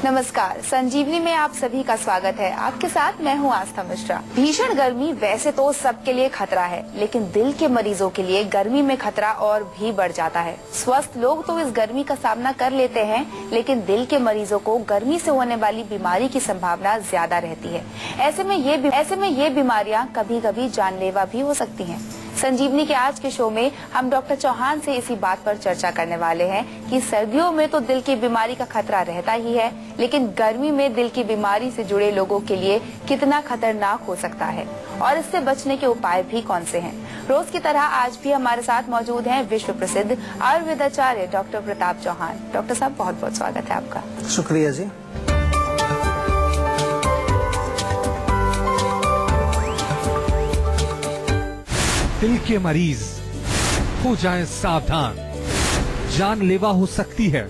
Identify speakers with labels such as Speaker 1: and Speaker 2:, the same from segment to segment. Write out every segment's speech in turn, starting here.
Speaker 1: नमस्कार, संजीवनी में आप सभी का स्वागत है। आपके साथ मैं हूं आस्था मिश्रा। भीषण गर्मी वैसे तो सबके लिए खतरा है, लेकिन दिल के मरीजों के लिए गर्मी में खतरा और भी बढ़ जाता है। स्वस्थ लोग तो इस गर्मी का सामना कर लेते हैं, लेकिन दिल के मरीजों को गर्मी से होने वाली बीमारी की संभावना ज्यादा रहती है। ऐसे में ये बीमारियां कभी कभी जानलेवा भी हो सकती हैं। संजीवनी के आज के शो में हम डॉक्टर चौहान से इसी बात पर चर्चा करने वाले हैं कि सर्दियों में तो दिल की बीमारी का खतरा रहता ही है, लेकिन गर्मी में दिल की बीमारी से जुड़े लोगों के लिए कितना खतरनाक हो सकता है और इससे बचने के उपाय भी कौन से हैं। रोज की तरह आज भी हमारे साथ मौजूद हैं विश्व प्रसिद्ध आयुर्वेदाचार्य डॉक्टर प्रताप चौहान। डॉक्टर साहब, बहुत बहुत स्वागत है आपका।
Speaker 2: शुक्रिया जी।
Speaker 3: दिल के मरीज हो जाएं सावधान, जानलेवा हो सकती है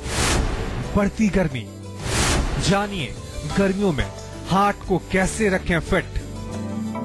Speaker 3: बढ़ती गर्मी। जानिए गर्मियों में हार्ट को कैसे रखें फिट।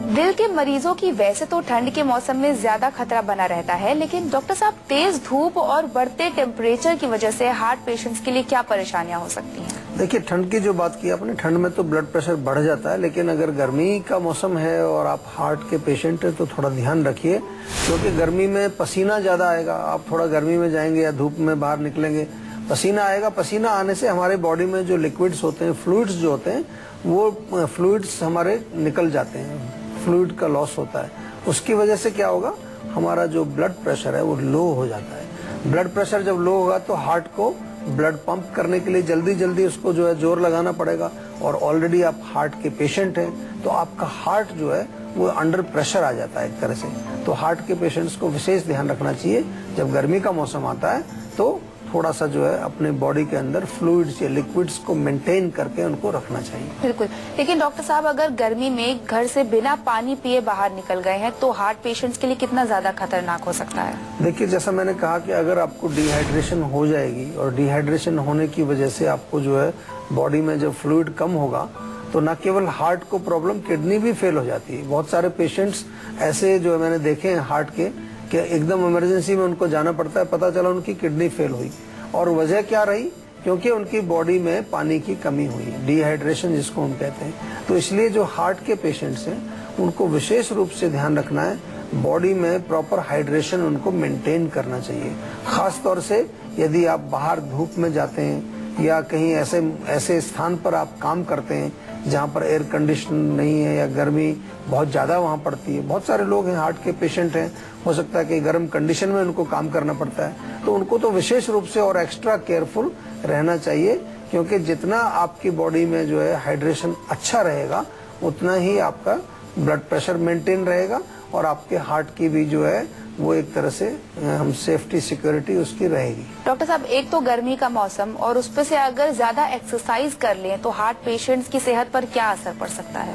Speaker 1: दिल के मरीजों की वैसे तो ठंड के मौसम में ज्यादा खतरा बना रहता है, लेकिन डॉक्टर साहब, तेज धूप और बढ़ते टेम्परेचर की वजह से हार्ट पेशेंट्स के लिए क्या परेशानियां हो सकती हैं?
Speaker 2: देखिए, ठंड की जो बात की आपने, ठंड में तो ब्लड प्रेशर बढ़ जाता है, लेकिन अगर गर्मी का मौसम है और आप हार्ट के पेशेंट हैं तो थोड़ा ध्यान रखिए, क्योंकि गर्मी में पसीना ज्यादा आएगा। आप थोड़ा गर्मी में जाएंगे या धूप में बाहर निकलेंगे, पसीना आएगा। पसीना आने से हमारे बॉडी में जो लिक्विड्स होते हैं, फ्लूइड्स जो होते हैं, वो फ्लूइड्स हमारे निकल जाते हैं, फ्लूइड का लॉस होता है। उसकी वजह से क्या होगा, हमारा जो ब्लड प्रेशर है वो लो हो जाता है। ब्लड प्रेशर जब लो होगा तो हार्ट को ब्लड पंप करने के लिए जल्दी उसको जो है जोर लगाना पड़ेगा, और ऑलरेडी आप हार्ट के पेशेंट हैं तो आपका हार्ट जो है वो अंडर प्रेशर आ जाता है एक तरह से। तो हार्ट के पेशेंट्स को विशेष ध्यान रखना चाहिए। जब गर्मी का मौसम आता है तो थोड़ा सा जो है अपने बॉडी के अंदर फ्लूइड्स या लिक्विड्स को मेंटेन करके उनको रखना चाहिए।
Speaker 1: बिल्कुल, लेकिन डॉक्टर साहब, अगर गर्मी में घर से बिना पानी पिए बाहर निकल गए हैं तो हार्ट पेशेंट्स के लिए कितना ज्यादा खतरनाक हो सकता है?
Speaker 2: देखिए, जैसा मैंने कहा कि अगर आपको डिहाइड्रेशन हो जाएगी और डिहाइड्रेशन होने की वजह से आपको जो है बॉडी में जब फ्लूइड कम होगा तो न केवल हार्ट को प्रॉब्लम, किडनी भी फेल हो जाती है। बहुत सारे पेशेंट्स ऐसे जो मैंने देखे हैं हार्ट के, कि एकदम इमरजेंसी में उनको जाना पड़ता है, पता चला उनकी किडनी फेल हुई। और वजह क्या रही? क्योंकि उनकी बॉडी में पानी की कमी हुई, डिहाइड्रेशन जिसको हम कहते हैं। तो इसलिए जो हार्ट के पेशेंट्स हैं उनको विशेष रूप से ध्यान रखना है, बॉडी में प्रॉपर हाइड्रेशन उनको मेंटेन करना चाहिए। खास तौर से यदि आप बाहर धूप में जाते हैं या कहीं ऐसे स्थान पर आप काम करते हैं जहाँ पर एयर कंडीशन नहीं है या गर्मी बहुत ज्यादा वहाँ पड़ती है। बहुत सारे लोग हैं हार्ट के पेशेंट हैं, हो सकता है कि गर्म कंडीशन में उनको काम करना पड़ता है, तो उनको तो विशेष रूप से और एक्स्ट्रा केयरफुल रहना चाहिए, क्योंकि जितना आपकी बॉडी में जो है हाइड्रेशन अच्छा रहेगा उतना ही आपका ब्लड प्रेशर मेंटेन रहेगा और आपके हार्ट की भी जो है वो एक तरह से हम सेफ्टी सिक्योरिटी उसकी रहेगी।
Speaker 1: डॉक्टर साहब, एक तो गर्मी का मौसम और उस पर से अगर ज्यादा एक्सरसाइज कर लें तो हार्ट पेशेंट्स की सेहत पर क्या असर पड़ सकता है?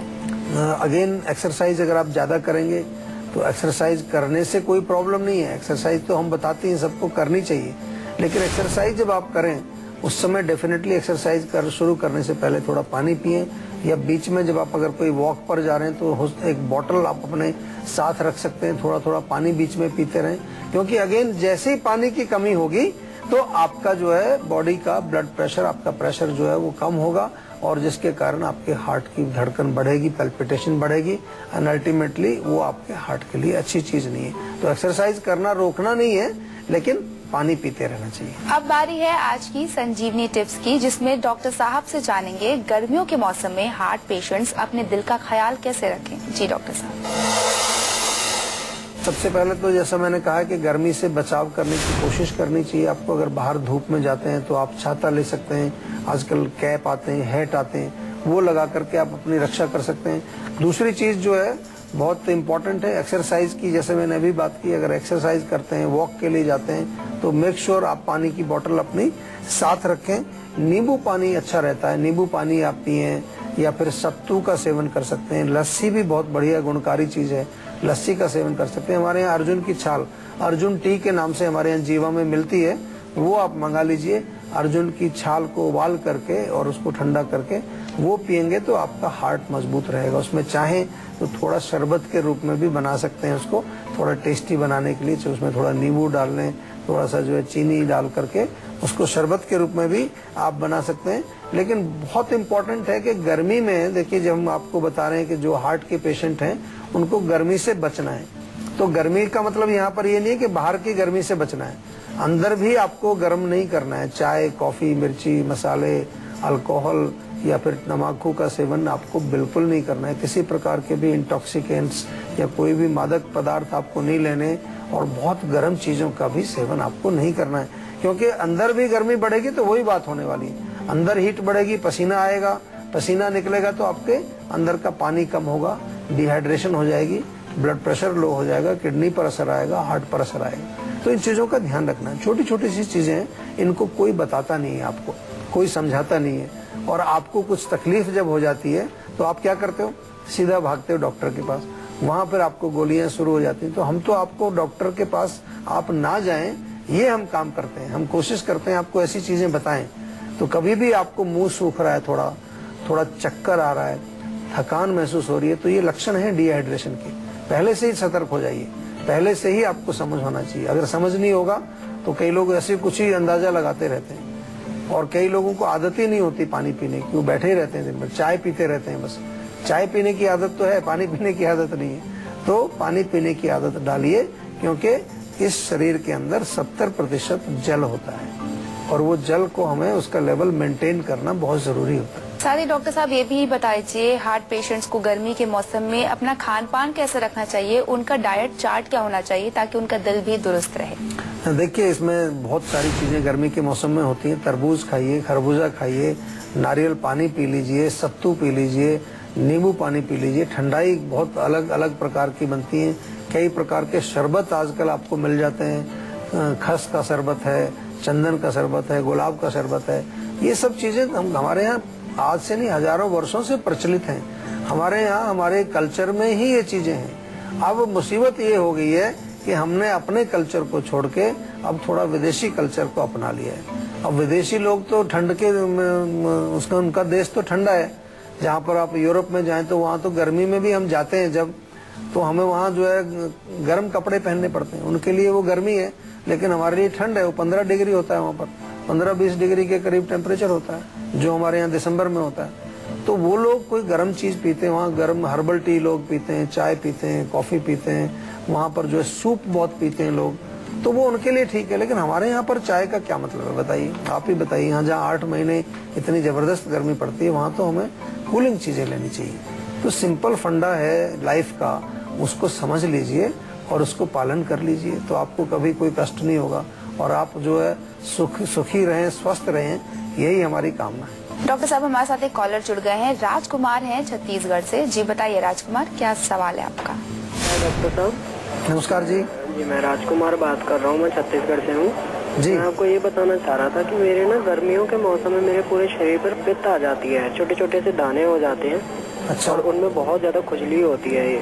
Speaker 2: अगेन, एक्सरसाइज अगर आप ज्यादा करेंगे तो एक्सरसाइज करने से कोई प्रॉब्लम नहीं है। एक्सरसाइज तो हम बताते हैं सबको करनी चाहिए, लेकिन एक्सरसाइज जब आप करें उस समय डेफिनेटली एक्सरसाइज शुरू करने से पहले थोड़ा पानी पिएं, या बीच में जब आप अगर कोई वॉक पर जा रहे हैं तो एक बोतल आप अपने साथ रख सकते हैं, थोड़ा पानी बीच में पीते रहें, क्योंकि अगेन जैसे ही पानी की कमी होगी तो आपका जो है बॉडी का ब्लड प्रेशर, आपका प्रेशर जो है वो कम होगा, और जिसके कारण आपके हार्ट की धड़कन बढ़ेगी, पैल्पिटेशन बढ़ेगी, एंड अल्टीमेटली वो आपके हार्ट के लिए अच्छी चीज नहीं है। तो एक्सरसाइज करना रोकना नहीं है, लेकिन पानी पीते रहना चाहिए।
Speaker 1: अब बारी है आज की संजीवनी टिप्स की, जिसमें डॉक्टर साहब से जानेंगे गर्मियों के मौसम में हार्ट पेशेंट्स अपने दिल का ख्याल कैसे रखें। जी डॉक्टर साहब।
Speaker 2: सबसे पहले तो जैसा मैंने कहा कि गर्मी से बचाव करने की कोशिश करनी चाहिए आपको। अगर बाहर धूप में जाते हैं तो आप छाता ले सकते हैं, आजकल कैप आते हैं, हैट आते हैं, वो लगा करके आप अपनी रक्षा कर सकते हैं। दूसरी चीज जो है बहुत इम्पोर्टेंट है एक्सरसाइज की, जैसे मैंने अभी बात की, अगर एक्सरसाइज करते हैं, वॉक के लिए जाते हैं तो मेक श्योर आप पानी की बोतल अपनी साथ रखें। नींबू पानी अच्छा रहता है, नींबू पानी आप पिएं, या फिर सत्तू का सेवन कर सकते हैं। लस्सी भी बहुत बढ़िया गुणकारी चीज है, लस्सी का सेवन कर सकते हैं। हमारे यहाँ अर्जुन की छाल, अर्जुन टी के नाम से हमारे यहाँ जीवा में मिलती है, वो आप मंगा लीजिए। अर्जुन की छाल को उबाल करके और उसको ठंडा करके वो पिएंगे तो आपका हार्ट मजबूत रहेगा। उसमें चाहे तो थोड़ा शरबत के रूप में भी बना सकते हैं उसको, थोड़ा टेस्टी बनाने के लिए उसमें थोड़ा नींबू डाल लें, थोड़ा सा जो है चीनी डाल करके उसको शरबत के रूप में भी आप बना सकते हैं। लेकिन बहुत इम्पोर्टेंट है कि गर्मी में, देखिए जब हम आपको बता रहे हैं कि जो हार्ट के पेशेंट हैं उनको गर्मी से बचना है, तो गर्मी का मतलब यहाँ पर ये नहीं है कि बाहर की गर्मी से बचना है, अंदर भी आपको गर्म नहीं करना है। चाय, कॉफी, मिर्ची, मसाले, अल्कोहल या फिर तम्बाकू का सेवन आपको बिल्कुल नहीं करना है। किसी प्रकार के भी इंटॉक्सिकेंट्स या कोई भी मादक पदार्थ आपको नहीं लेने, और बहुत गर्म चीजों का भी सेवन आपको नहीं करना है, क्योंकि अंदर भी गर्मी बढ़ेगी तो वही बात होने वाली है। अंदर हीट बढ़ेगी, पसीना आएगा, पसीना निकलेगा तो आपके अंदर का पानी कम होगा, डिहाइड्रेशन हो जाएगी, ब्लड प्रेशर लो हो जाएगा, किडनी पर असर आएगा, हार्ट पर असर आएगा। तो इन चीजों का ध्यान रखना है। छोटी छोटी सी चीजें हैं, इनको कोई बताता नहीं है, आपको कोई समझाता नहीं है। और आपको कुछ तकलीफ जब हो जाती है तो आप क्या करते हो, सीधा भागते हो डॉक्टर के पास, वहां पर आपको गोलियां शुरू हो जाती हैं। तो हम तो आपको डॉक्टर के पास आप ना जाएं, ये हम काम करते हैं। हम कोशिश करते हैं आपको ऐसी चीजें बताएं। तो कभी भी आपको मुंह सूख रहा है, थोड़ा चक्कर आ रहा है, थकान महसूस हो रही है, तो ये लक्षण है डिहाइड्रेशन के। पहले से ही सतर्क हो जाइए, पहले से ही आपको समझ होना चाहिए। अगर समझ नहीं होगा तो कई लोग ऐसे कुछ ही अंदाजा लगाते रहते हैं, और कई लोगों को आदत ही नहीं होती पानी पीने की, वो बैठे ही रहते हैं दिन भर, चाय पीते रहते हैं। बस चाय पीने की आदत तो है, पानी पीने की आदत नहीं है। तो पानी पीने की आदत डालिए, क्योंकि इस शरीर के अंदर 70% जल होता है, और वो जल को हमें उसका लेवल मेंटेन करना बहुत जरूरी होता है।
Speaker 1: साथ ही डॉक्टर साहब ये भी बता दीजिए, हार्ट पेशेंट्स को गर्मी के मौसम में अपना खान पान कैसे रखना चाहिए, उनका डाइट चार्ट क्या होना चाहिए ताकि उनका दिल भी दुरुस्त रहे।
Speaker 2: देखिए, इसमें बहुत सारी चीजें गर्मी के मौसम में होती हैं। तरबूज खाइए, खरबूजा खाइए, नारियल पानी पी लीजिए, सत्तू पी लीजिए, नींबू पानी पी लीजिए। ठंडाई बहुत अलग अलग प्रकार की बनती है, कई प्रकार के शरबत आजकल आपको मिल जाते हैं। खस का शरबत है, चंदन का शरबत है, गुलाब का शरबत है। ये सब चीजें हमारे यहाँ आज से नहीं, हजारों वर्षों से प्रचलित हैं। हमारे यहाँ हमारे कल्चर में ही ये चीजें हैं। अब मुसीबत ये हो गई है कि हमने अपने कल्चर को छोड़ के अब थोड़ा विदेशी कल्चर को अपना लिया है। अब विदेशी लोग तो ठंड के उसका उनका देश तो ठंडा है। जहाँ पर आप यूरोप में जाएं तो वहाँ तो गर्मी में भी हम जाते हैं जब, तो हमें वहाँ जो है गर्म कपड़े पहनने पड़ते हैं। उनके लिए वो गर्मी है, लेकिन हमारे लिए ठंड है। वो 15 डिग्री होता है वहाँ पर, 15-20 डिग्री के करीब टेम्परेचर होता है, जो हमारे यहाँ दिसंबर में होता है। तो वो लोग कोई गर्म चीज पीते हैं, वहाँ गर्म हर्बल टी लोग पीते हैं, चाय पीते हैं, कॉफी पीते हैं। वहाँ पर जो है सूप बहुत पीते हैं लोग, तो वो उनके लिए ठीक है। लेकिन हमारे यहाँ पर चाय का क्या मतलब है बताइए, आप ही बताइए। यहाँ जहाँ 8 महीने इतनी जबरदस्त गर्मी पड़ती है, वहाँ तो हमें कूलिंग चीजें लेनी चाहिए। तो सिंपल फंडा है लाइफ का, उसको समझ लीजिए और उसको पालन कर लीजिए, तो आपको कभी कोई कष्ट नहीं होगा, और आप जो है सुखी रहें, स्वस्थ रहें, यही हमारी कामना है।
Speaker 1: डॉक्टर साहब, हमारे साथ एक कॉलर जुड़ गए हैं, राजकुमार हैं छत्तीसगढ़ से। जी बताइए राजकुमार, क्या सवाल है आपका?
Speaker 4: डॉक्टर साहब
Speaker 2: नमस्कार जी।
Speaker 4: जी, मैं राजकुमार बात कर रहा हूँ, मैं छत्तीसगढ़ से हूँ
Speaker 2: जी।
Speaker 4: मैं आपको ये बताना चाह रहा था कि मेरे ना गर्मियों के मौसम में मेरे पूरे शरीर पर पित्त आ जाती है, छोटे छोटे से दाने हो जाते हैं।
Speaker 2: अच्छा।
Speaker 4: और उनमें बहुत ज्यादा खुजली होती है ये,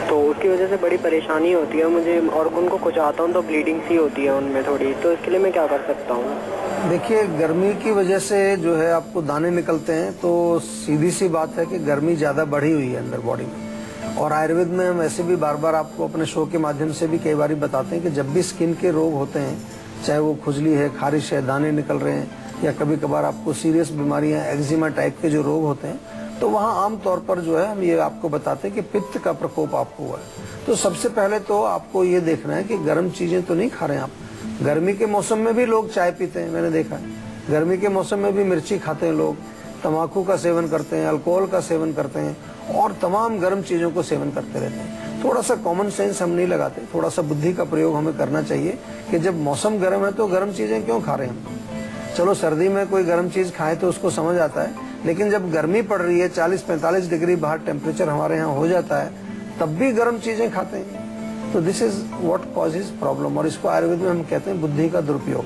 Speaker 4: तो उसकी वजह से बड़ी परेशानी होती है मुझे, और उनको खुजाता हूँ तो ब्लीडिंग सी होती है उनमें थोड़ी। तो इसके लिए मैं क्या कर सकता हूँ?
Speaker 2: देखिए, गर्मी की वजह से जो है आपको दाने निकलते हैं, तो सीधी सी बात है कि गर्मी ज्यादा बढ़ी हुई है अंदर बॉडी में। और आयुर्वेद में हम ऐसे भी बार बार आपको अपने शो के माध्यम से भी कई बार बताते हैं कि जब भी स्किन के रोग होते हैं, चाहे वो खुजली है, खारिश है, दाने निकल रहे हैं, या कभी कभार आपको सीरियस बीमारियां, एक्जिमा टाइप के जो रोग होते हैं, तो वहाँ आमतौर पर जो है हम ये आपको बताते हैं कि पित्त का प्रकोप आपको हुआ है। तो सबसे पहले तो आपको ये देखना है कि गर्म चीजें तो नहीं खा रहे हैं आप। गर्मी के मौसम में भी लोग चाय पीते हैं, मैंने देखा है। गर्मी के मौसम में भी मिर्ची खाते हैं लोग, तम्बाकू का सेवन करते हैं, अल्कोहल का सेवन करते हैं, और तमाम गर्म चीजों को सेवन करते रहते हैं। थोड़ा सा कॉमन सेंस हम नहीं लगाते, थोड़ा सा बुद्धि का प्रयोग हमें करना चाहिए कि जब मौसम गर्म है तो गर्म चीजें क्यों खा रहे हैं हम। चलो सर्दी में कोई गर्म चीज खाए तो उसको समझ आता है, लेकिन जब गर्मी पड़ रही है, 40-45 डिग्री बाहर टेम्परेचर हमारे यहाँ हो जाता है, तब भी गर्म चीजें खाते हैं। तो this is what causes problem, और इसको आयुर्वेद में हम कहते हैं बुद्धि का दुरुपयोग।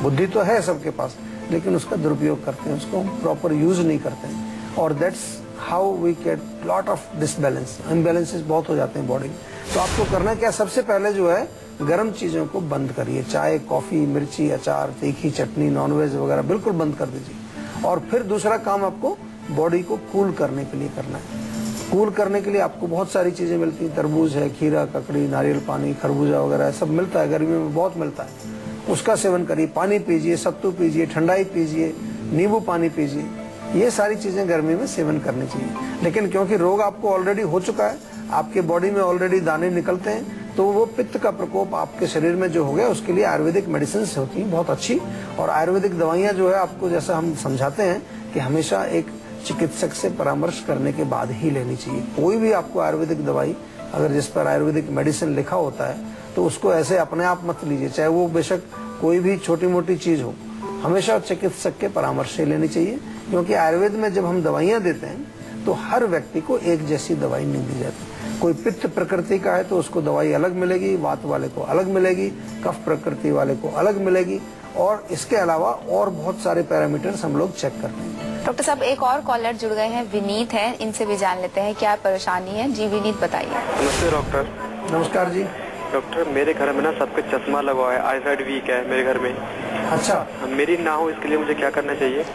Speaker 2: बुद्धि तो है सबके पास, लेकिन उसका दुरुपयोग करते हैं, उसको प्रॉपर यूज नहीं करते हैं, और that's how we get lot of disbalance, imbalances बहुत हो जाते हैं बॉडी में। तो आपको करना क्या, सबसे पहले जो है गर्म चीजों को बंद करिए। चाय, कॉफी, मिर्ची, अचार, तीखी चटनी, नॉनवेज वगैरह बिल्कुल बंद कर दीजिए। और फिर दूसरा काम आपको बॉडी को कूल करने के लिए करना है। कूल करने के लिए आपको बहुत सारी चीजें मिलती हैं, तरबूज है, खीरा, ककड़ी, नारियल पानी, खरबूजा वगैरह सब मिलता है, गर्मियों में बहुत मिलता है। उसका सेवन करिए। पानी पीजिए, सत्तू पीजिए, ठंडाई पीजिए, नींबू पानी पीजिए, ये सारी चीजें गर्मी में सेवन करनी चाहिए। लेकिन क्योंकि रोग आपको ऑलरेडी हो चुका है, आपके बॉडी में ऑलरेडी दाने निकलते हैं, तो वो पित्त का प्रकोप आपके शरीर में जो हो गया, उसके लिए आयुर्वेदिक मेडिसिन होती है बहुत अच्छी। और आयुर्वेदिक दवाइयां जो है आपको, जैसा हम समझाते हैं कि हमेशा एक चिकित्सक से परामर्श करने के बाद ही लेनी चाहिए। कोई भी आपको आयुर्वेदिक दवाई अगर जिस पर आयुर्वेदिक मेडिसिन लिखा होता है तो उसको ऐसे अपने आप मत लीजिए, चाहे वो बेशक कोई भी छोटी मोटी चीज हो, हमेशा चिकित्सक के परामर्श से लेनी चाहिए। क्योंकि आयुर्वेद में जब हम दवाइयां देते हैं तो हर व्यक्ति को एक जैसी दवाई नहीं दी जाती। कोई पित्त प्रकृति का है तो उसको दवाई अलग मिलेगी, वात वाले को अलग मिलेगी, कफ प्रकृति वाले को अलग मिलेगी, और इसके अलावा और बहुत सारे पैरामीटर्स हम लोग चेक करते हैं।
Speaker 1: डॉक्टर साहब, एक और कॉलर जुड़ गए हैं, विनीत हैं, इनसे भी जान लेते हैं क्या परेशानी है। जी विनीत, बताइए।
Speaker 5: नमस्ते डॉक्टर।
Speaker 2: नमस्कार जी।
Speaker 5: डॉक्टर, मेरे घर में ना सबको चश्मा लगा हुआ है, आई साइड वीक है मेरे घर में।
Speaker 2: अच्छा,
Speaker 5: मेरी ना हो इसके लिए मुझे क्या करना चाहिए?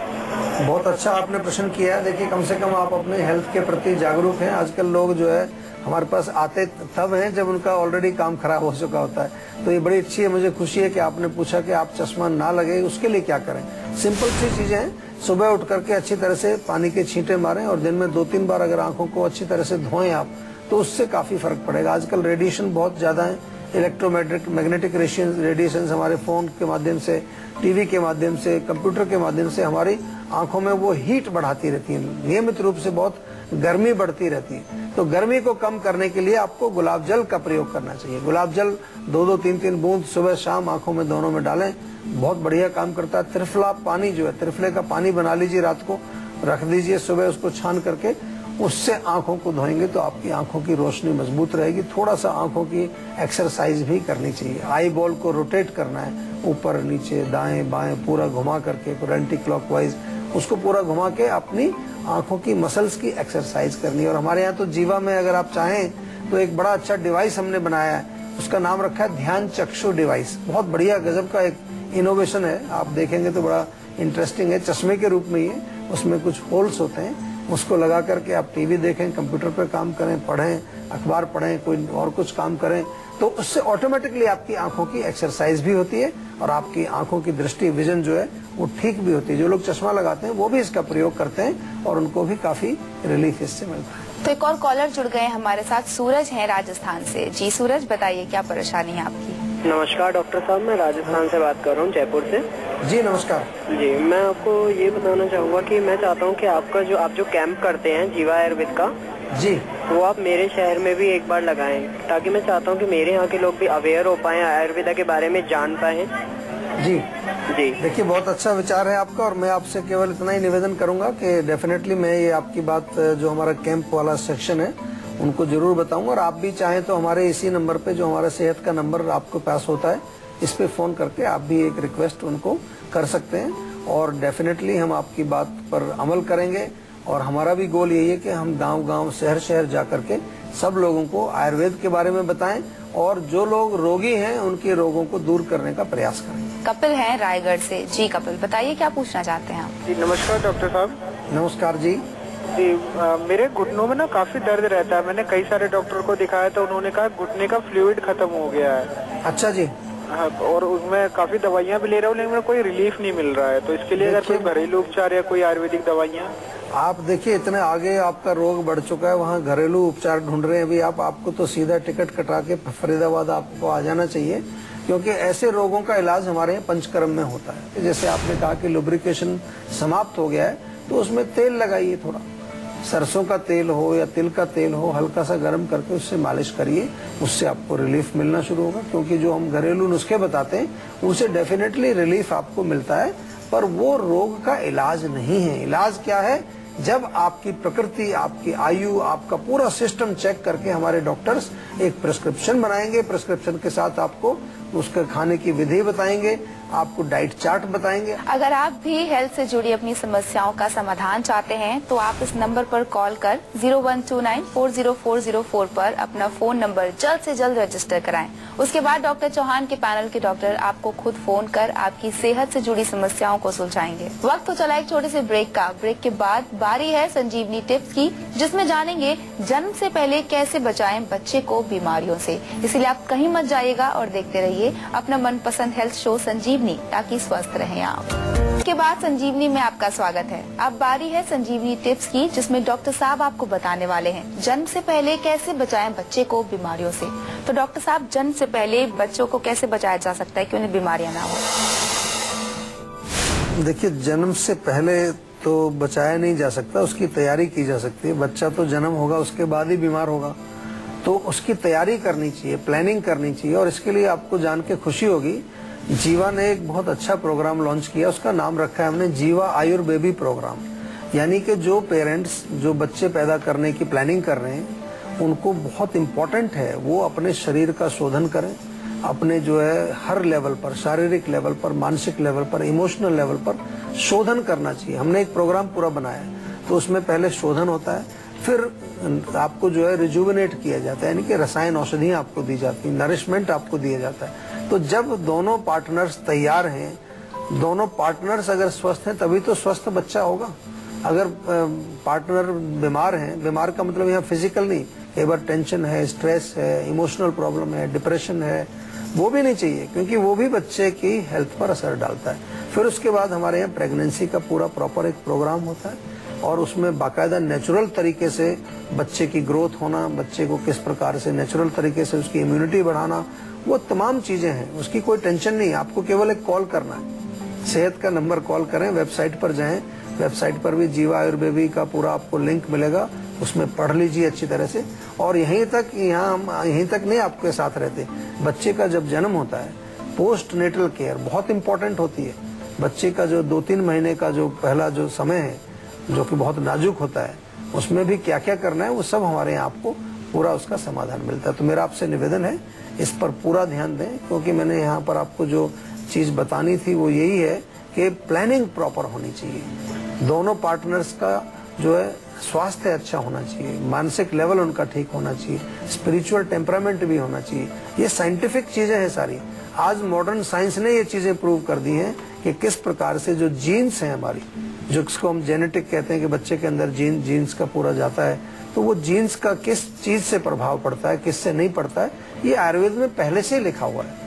Speaker 2: बहुत अच्छा आपने प्रश्न किया है। देखिए, कम से कम आप अपने हेल्थ के प्रति जागरूक हैं। आजकल लोग जो है हमारे पास आते तब हैं जब उनका ऑलरेडी काम खराब हो चुका होता है। तो ये बड़ी अच्छी है, मुझे खुशी है कि आपने पूछा कि आप चश्मा ना लगे, उसके लिए क्या करें। सिंपल सी चीजें हैं, सुबह उठ करके अच्छी तरह से पानी के छींटे मारें और दिन में 2-3 बार अगर आंखों को अच्छी तरह से धोएं आप, तो उससे काफी फर्क पड़ेगा। आजकल रेडिएशन बहुत ज्यादा है, इलेक्ट्रोमैग्नेटिक रेडिएशन हमारे फोन के माध्यम से, टीवी के माध्यम से, कंप्यूटर के माध्यम से हमारी आंखों में वो हीट बढ़ाती रहती है, नियमित रूप से बहुत गर्मी बढ़ती रहती है। तो गर्मी को कम करने के लिए आपको गुलाब जल का प्रयोग करना चाहिए। गुलाब जल 2-2, 3-3 बूंद सुबह शाम आंखों में दोनों में डालें, बहुत बढ़िया काम करता है। त्रिफला पानी जो है, त्रिफले का पानी बना लीजिए, रात को रख दीजिए, सुबह उसको छान करके उससे आंखों को धोएंगे तो आपकी आंखों की रोशनी मजबूत रहेगी। थोड़ा सा आंखों की एक्सरसाइज भी करनी चाहिए। आई बॉल को रोटेट करना है, ऊपर नीचे दाएं बाएं पूरा घुमा करके, एंटी क्लॉकवाइज उसको पूरा घुमा के अपनी आंखों की मसल्स की एक्सरसाइज करनी है। और हमारे यहाँ तो जीवा में अगर आप चाहें तो एक बड़ा अच्छा डिवाइस हमने बनाया है, उसका नाम रखा है ध्यान चक्षु डिवाइस। बहुत बढ़िया गजब का एक इनोवेशन है, आप देखेंगे तो बड़ा इंटरेस्टिंग है। चश्मे के रूप में ही है, उसमें कुछ होल्स होते हैं, उसको लगा करके आप टीवी देखें, कंप्यूटर पे काम करें, पढ़ें, अखबार पढ़ें, कोई और कुछ काम करें, तो उससे ऑटोमेटिकली आपकी आंखों की एक्सरसाइज भी होती है और आपकी आंखों की दृष्टि, विजन जो है वो ठीक भी होती है। जो लोग चश्मा लगाते हैं वो भी इसका प्रयोग करते हैं और उनको भी काफी रिलीफ इससे मिलता है।
Speaker 1: तो एक और कॉलर जुड़ गए हमारे साथ, सूरज हैं राजस्थान से। जी सूरज, बताइए क्या परेशानी है आपकी।
Speaker 4: नमस्कार डॉक्टर साहब, मैं राजस्थान से बात कर रहा हूँ, जयपुर से।
Speaker 2: जी नमस्कार
Speaker 4: जी, मैं आपको ये बताना चाहूँगा कि मैं चाहता हूँ कि आप जो कैंप करते हैं जीवा आयुर्वेद का,
Speaker 2: जी,
Speaker 4: वो आप मेरे शहर में भी एक बार लगाएं, ताकि मैं चाहता हूँ कि मेरे यहाँ के लोग भी अवेयर हो पाएं, आयुर्वेदा के बारे में जान पाएं।
Speaker 2: जी
Speaker 4: जी,
Speaker 2: देखिए, बहुत अच्छा विचार है आपका और मैं आपसे केवल इतना ही निवेदन करूंगा कि डेफिनेटली मैं ये आपकी बात जो हमारा कैंप वाला सेक्शन है उनको जरूर बताऊंगा। और आप भी चाहें तो हमारे इसी नंबर पे, जो हमारा सेहत का नंबर आपको पास होता है, इस पे फोन करके आप भी एक रिक्वेस्ट उनको कर सकते हैं और डेफिनेटली हम आपकी बात पर अमल करेंगे। और हमारा भी गोल यही है कि हम गांव-गांव, शहर-शहर जा करके सब लोगों को आयुर्वेद के बारे में बताएं और जो लोग रोगी हैं उनके रोगों को दूर करने का प्रयास करें।
Speaker 1: कपिल हैं रायगढ़ से। जी कपिल, बताइए क्या पूछना चाहते हैं आप।
Speaker 5: जी नमस्कार डॉक्टर साहब।
Speaker 2: नमस्कार जी।
Speaker 5: जी, मेरे घुटनों में ना काफी दर्द रहता है। मैंने कई सारे डॉक्टर को दिखाया तो उन्होंने कहा घुटने का फ्लूइड खत्म हो गया है।
Speaker 2: अच्छा जी।
Speaker 5: हाँ, और उसमें काफी दवाइयाँ भी ले रहा हूँ लेकिन कोई रिलीफ नहीं मिल रहा है। तो इसके लिए अगर कोई घरेलू उपचार या कोई आयुर्वेदिक दवाइयाँ।
Speaker 2: आप देखिए, इतने आगे आपका रोग बढ़ चुका है, वहाँ घरेलू उपचार ढूंढ रहे हैं अभी आप। आपको तो सीधा टिकट कटा के फरीदाबाद आपको आ जाना चाहिए, क्योंकि ऐसे रोगों का इलाज हमारे यहाँ पंचकर्म में होता है। जैसे आपने कहा कि लुब्रिकेशन समाप्त हो गया है, तो उसमें तेल लगाइए, थोड़ा सरसों का तेल हो या तिल का तेल हो, हल्का सा गर्म करके उससे मालिश करिए, उससे आपको रिलीफ मिलना शुरू होगा। क्योंकि जो हम घरेलू नुस्खे बताते हैं उनसे डेफिनेटली रिलीफ आपको मिलता है, पर वो रोग का इलाज नहीं है। इलाज क्या है? जब आपकी प्रकृति, आपकी आयु, आपका पूरा सिस्टम चेक करके हमारे डॉक्टर्स एक प्रिस्क्रिप्शन बनाएंगे। प्रिस्क्रिप्शन के साथ आपको उसके खाने की विधि बताएंगे, आपको डाइट चार्ट बताएंगे।
Speaker 1: अगर आप भी हेल्थ से जुड़ी अपनी समस्याओं का समाधान चाहते हैं तो आप इस नंबर पर कॉल कर 0129404004 पर अपना फोन नंबर जल्द से जल्द रजिस्टर कराएं। उसके बाद डॉक्टर चौहान के पैनल के डॉक्टर आपको खुद फोन कर आपकी सेहत से जुड़ी समस्याओं को सुलझाएंगे। वक्त तो चला एक छोटे से ब्रेक का। ब्रेक के बाद बारी है संजीवनी टिप्स की, जिसमें जानेंगे जन्म से पहले कैसे बचाएं बच्चे को बीमारियों से। इसलिए आप कहीं मत जाइएगा और देखते रहिए देखिए अपना मनपसंद हेल्थ शो संजीवनी, ताकि स्वस्थ रहें आप। इसके बाद संजीवनी में आपका स्वागत है। अब बारी है संजीवनी टिप्स की, जिसमें डॉक्टर साहब आपको बताने वाले हैं जन्म से पहले कैसे बचाएं बच्चे को बीमारियों से। तो डॉक्टर साहब, जन्म से पहले बच्चों को कैसे बचाया जा सकता है कि उन्हें बीमारियां ना हो?
Speaker 2: देखिए, जन्म से पहले तो बचाया नहीं जा सकता, उसकी तैयारी की जा सकती है। बच्चा तो जन्म होगा उसके बाद ही बीमार होगा, तो उसकी तैयारी करनी चाहिए, प्लानिंग करनी चाहिए। और इसके लिए आपको जान के खुशी होगी, जीवा ने एक बहुत अच्छा प्रोग्राम लॉन्च किया, उसका नाम रखा है हमने जीवा आयुर्बेबी प्रोग्राम। यानी कि जो पेरेंट्स जो बच्चे पैदा करने की प्लानिंग कर रहे हैं, उनको बहुत इम्पोर्टेंट है वो अपने शरीर का शोधन करें, अपने जो है हर लेवल पर, शारीरिक लेवल पर, मानसिक लेवल पर, इमोशनल लेवल पर शोधन करना चाहिए। हमने एक प्रोग्राम पूरा बनाया है, तो उसमें पहले शोधन होता है, फिर आपको जो है रिजुविनेट किया जाता है, यानी कि रसायन औषधियां आपको दी जाती है, नरिशमेंट आपको दिया जाता है। तो जब दोनों पार्टनर्स तैयार हैं, दोनों पार्टनर्स अगर स्वस्थ हैं, तभी तो स्वस्थ बच्चा होगा। अगर पार्टनर बीमार हैं, बीमार का मतलब यहाँ फिजिकल नहीं, कई बार टेंशन है, स्ट्रेस है, इमोशनल प्रॉब्लम है, डिप्रेशन है, वो भी नहीं चाहिए, क्योंकि वो भी बच्चे की हेल्थ पर असर डालता है। फिर उसके बाद हमारे यहाँ प्रेगनेंसी का पूरा प्रॉपर एक प्रोग्राम होता है, और उसमें बाकायदा नेचुरल तरीके से बच्चे की ग्रोथ होना, बच्चे को किस प्रकार से नेचुरल तरीके से उसकी इम्यूनिटी बढ़ाना, वो तमाम चीजें हैं। उसकी कोई टेंशन नहीं, आपको केवल एक कॉल करना है, सेहत का नंबर कॉल करें, वेबसाइट पर जाएं, वेबसाइट पर भी जीवा आयुर्बेबी का पूरा आपको लिंक मिलेगा, उसमें पढ़ लीजिए अच्छी तरह से। और यहीं तक नहीं आपके साथ रहते, बच्चे का जब जन्म होता है, पोस्ट नेटल केयर बहुत इंपॉर्टेंट होती है। बच्चे का जो 2-3 महीने का जो पहला जो समय है, जो कि बहुत नाजुक होता है, उसमें भी क्या क्या करना है, वो सब हमारे यहाँ आपको पूरा उसका समाधान मिलता है। तो मेरा आपसे निवेदन है, इस पर पूरा ध्यान दें, क्योंकि मैंने यहाँ पर आपको जो चीज बतानी थी वो यही है कि प्लानिंग प्रॉपर होनी चाहिए। दोनों पार्टनर्स का जो है स्वास्थ्य अच्छा होना चाहिए, मानसिक लेवल उनका ठीक होना चाहिए, स्पिरिचुअल टेम्परामेंट भी होना चाहिए। ये साइंटिफिक चीजें हैं सारी। आज मॉडर्न साइंस ने ये चीजें प्रूव कर दी हैं कि किस प्रकार से जो जीन्स हैं हमारी, जिसको हम जेनेटिक कहते हैं कि बच्चे के अंदर जीन्स का पूरा जाता है, तो वो जीन्स का किस चीज से प्रभाव पड़ता है, किससे नहीं पड़ता है, ये आयुर्वेद में पहले से ही लिखा हुआ है।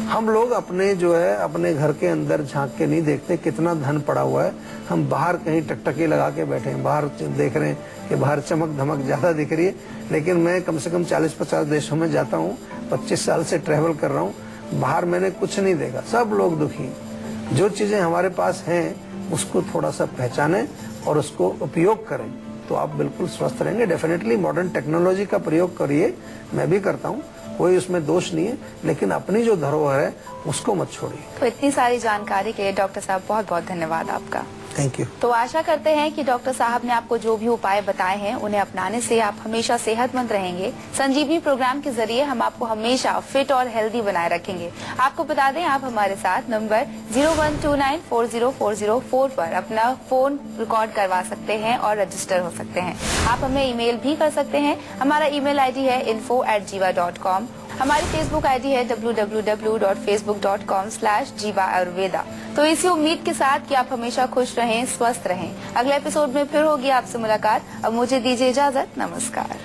Speaker 2: हम लोग अपने जो है अपने घर के अंदर झांक के नहीं देखते कितना धन पड़ा हुआ है। हम बाहर कहीं टकटकी लगा के बैठे हैं, बाहर देख रहे हैं कि बाहर चमक धमक ज्यादा दिख रही है, लेकिन मैं कम से कम 40-50 देशों में जाता हूँ, 25 साल से ट्रेवल कर रहा हूँ, बाहर मैंने कुछ नहीं देखा, सब लोग दुखी। जो चीजें हमारे पास हैं उसको थोड़ा सा पहचानें और उसको उपयोग करें, तो आप बिल्कुल स्वस्थ रहेंगे। डेफिनेटली मॉडर्न टेक्नोलॉजी का प्रयोग करिए, मैं भी करता हूँ, कोई उसमें दोष नहीं है, लेकिन अपनी जो धरोहर है उसको मत छोड़िए।
Speaker 1: तो इतनी सारी जानकारी के लिए डॉक्टर साहब बहुत बहुत धन्यवाद आपका।
Speaker 2: Thank you.
Speaker 1: तो आशा करते हैं कि डॉक्टर साहब ने आपको जो भी उपाय बताए हैं उन्हें अपनाने से आप हमेशा सेहतमंद रहेंगे। संजीवनी प्रोग्राम के जरिए हम आपको हमेशा फिट और हेल्दी बनाए रखेंगे। आपको बता दें, आप हमारे साथ नंबर 0129404004 पर अपना फोन रिकॉर्ड करवा सकते हैं और रजिस्टर हो सकते हैं। आप हमें ईमेल भी कर सकते हैं। हमारा ईमेल आईडी है info@jiva.com। हमारी फेसबुक आईडी है www.facebook.com/jiva-ayurveda। तो इसी उम्मीद के साथ कि आप हमेशा खुश रहें, स्वस्थ रहें। अगले एपिसोड में फिर होगी आपसे मुलाकात। अब मुझे दीजिए इजाजत, नमस्कार।